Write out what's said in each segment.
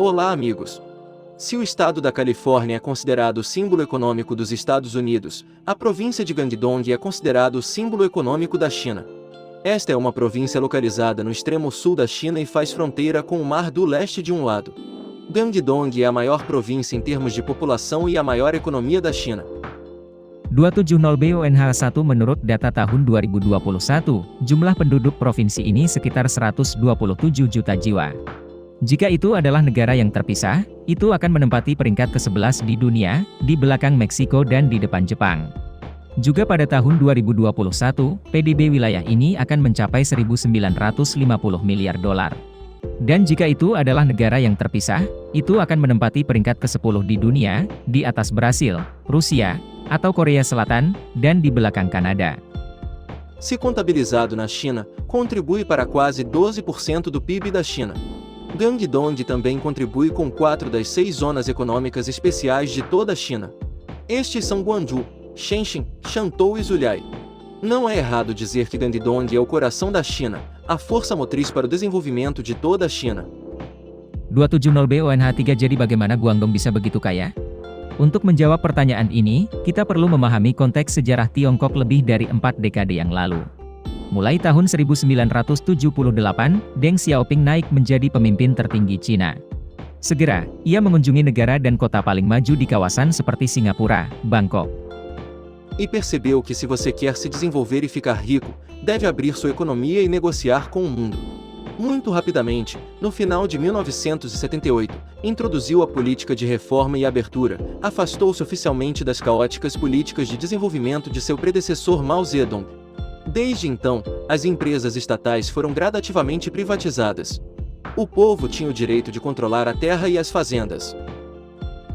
Olá, amigos! Se o estado da Califórnia é considerado o símbolo econômico dos Estados Unidos, a província de Guangdong é considerado o símbolo econômico da China. Esta é uma província localizada no extremo sul da China e faz fronteira com o Mar do Leste de um lado. Guangdong é a maior província em termos de população e a maior economia da China. 270 BONH1 menurut data tahun 2021, jumlah penduduk provinsi ini sekitar 127 juta jiwa. Jika itu adalah negara yang terpisah, itu akan menempati peringkat ke-11 di dunia, di belakang Meksiko dan di depan Jepang. Juga pada tahun 2021, PDB wilayah ini akan mencapai 1.950 miliar dolar. Dan jika itu adalah negara yang terpisah, itu akan menempati peringkat ke-10 di dunia, di atas Brasil, Rusia, atau Korea Selatan, dan di belakang Kanada. Se contabilizado na China, contribui para quase 12% do PIB da China. Guangdong também contribui com 4 das 6 zonas econômicas especiais de toda a China. Estes são Guangzhou, Shenzhen, Shantou e Zhuhai. Não é errado dizer que Guangdong é o coração da China, a força motriz para o desenvolvimento de toda a China. 270 BONH3 Jadi bagaimana Guangdong bisa begitu kaya? Untuk menjawab pertanyaan ini, kita perlu memahami konteks sejarah Tiongkok lebih dari 4 dekade yang lalu. Mulai tahun 1978, Deng Xiaoping naik menjadi pemimpin tertinggi Cina. Segera, ia mengunjungi negara dan kota paling maju di kawasan seperti Singapura, Bangkok. E percebeu que se você quer se desenvolver e ficar rico, deve abrir sua economia e negociar com o mundo. Muito rapidamente, no final de 1978, introduziu a política de reforma e abertura, afastou-se oficialmente das caóticas políticas de desenvolvimento de seu predecessor Mao Zedong. Desde então, as empresas estatais foram gradativamente privatizadas. O povo tinha o direito de controlar a terra e as fazendas.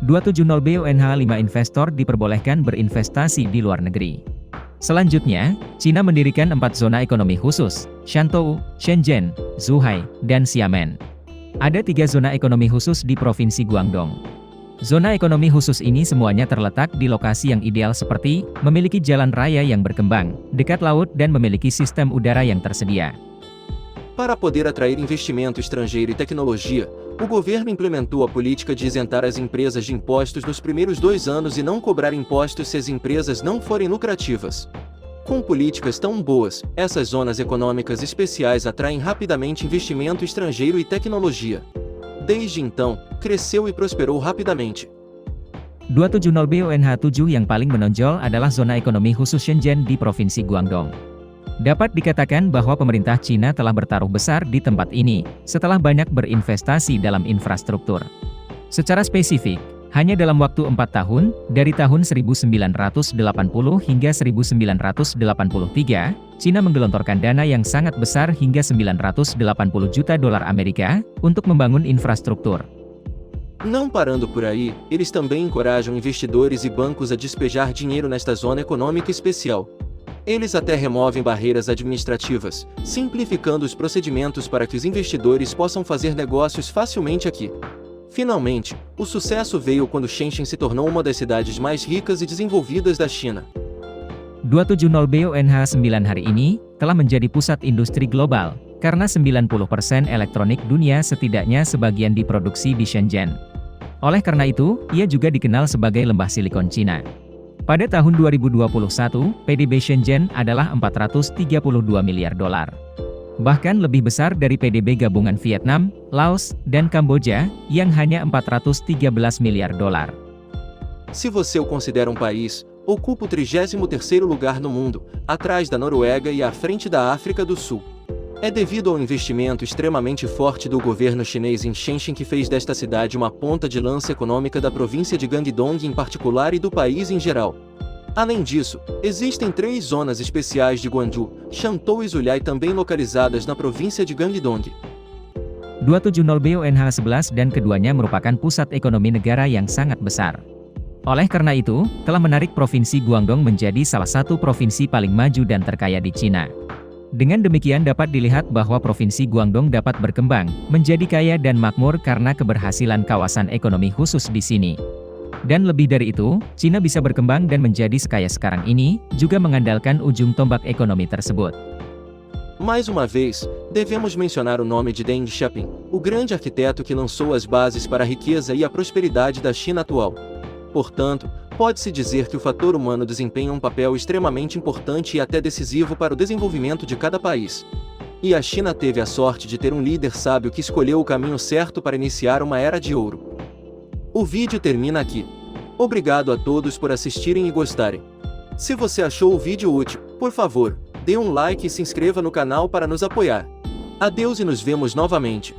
270 BONH5 investor diperbolehkan berinvestasi di luar negeri. Selanjutnya, Cina mendirikan 4 zona ekonomi khusus, Shantou, Shenzhen, Zhuhai, dan Xiamen. Ada 3 zona ekonomi khusus di Provinsi Guangdong. Zona ekonomi khusus ini semuanya terletak di lokasi yang ideal seperti, memiliki jalan raya yang berkembang, dekat laut dan memiliki sistem udara yang tersedia. Para poder atrair investimento estrangeiro e tecnologia, o governo implementou a política de isentar as empresas de impostos nos primeiros 2 anos e não cobrar impostos se as empresas não forem lucrativas. Com políticas tão boas, essas zonas econômicas especiais atraem rapidamente investimento estrangeiro e tecnologia. Desde então, cresceu e prosperou rapidamente. 270 BONH7 yang paling menonjol adalah zona ekonomi khusus Shenzhen di Provinsi Guangdong. Dapat dikatakan bahwa pemerintah Cina telah bertaruh besar di tempat ini, setelah banyak berinvestasi dalam infrastruktur. Secara spesifik, hanya dalam waktu 4 tahun, dari tahun 1980 hingga 1983, Cina menggelontorkan dana yang sangat besar hingga 980 juta dolar Amerika, untuk membangun infrastruktur. Não parando por aí, eles também encorajam investidores e bancos a despejar dinheiro nesta zona econômica especial. Eles até removem barreiras administrativas, simplificando os procedimentos para que os investidores possam fazer negócios facilmente aqui. Finalmente, o sucesso veio quando Shenzhen se tornou uma das cidades mais ricas e desenvolvidas da China. 270 BONH9 hari ini telah menjadi pusat industri global, karena 90% elektronik dunia setidaknya sebagian diproduksi di Shenzhen. Oleh karena itu, ia juga dikenal sebagai lembah silikon Cina. Pada tahun 2021, PDB Shenzhen adalah 432 miliar dolar. Bahkan lebih besar dari PDB gabungan Vietnam, Laos, dan Kamboja, yang hanya 413 miliar dolar. Se você o considera país, ocupa o 33º lugar no mundo, atrás da Noruega e à frente da África do Sul. É devido ao investimento extremamente forte do governo chinês em Shenzhen que fez desta cidade uma ponta de lança econômica da província de Guangdong em particular e do país em geral. Além disso, existem 3 zonas especiais de Guangzhou, Shantou e Zhuhai também localizadas na província de Guangdong. 270 BONH11 dan keduanya merupakan pusat ekonomi negara yang sangat besar. Oleh karena itu, telah menarik Provinsi Guangdong menjadi salah satu provinsi paling maju dan terkaya di Cina. Dengan demikian dapat dilihat bahwa Provinsi Guangdong dapat berkembang, menjadi kaya dan makmur karena keberhasilan kawasan ekonomi khusus di sini. Dan lebih dari itu, Cina bisa berkembang dan menjadi sekaya sekarang ini, juga mengandalkan ujung tombak ekonomi tersebut. Mais uma vez, devemos mencionar o nome de Deng Xiaoping, o grande arquiteto que lançou as bases para a riqueza e a prosperidade da China atual. Portanto, pode-se dizer que o fator humano desempenha um papel extremamente importante e até decisivo para o desenvolvimento de cada país. E a China teve a sorte de ter um líder sábio que escolheu o caminho certo para iniciar uma era de ouro. O vídeo termina aqui. Obrigado a todos por assistirem e gostarem. Se você achou o vídeo útil, por favor, dê um like e se inscreva no canal para nos apoiar. Adeus e nos vemos novamente.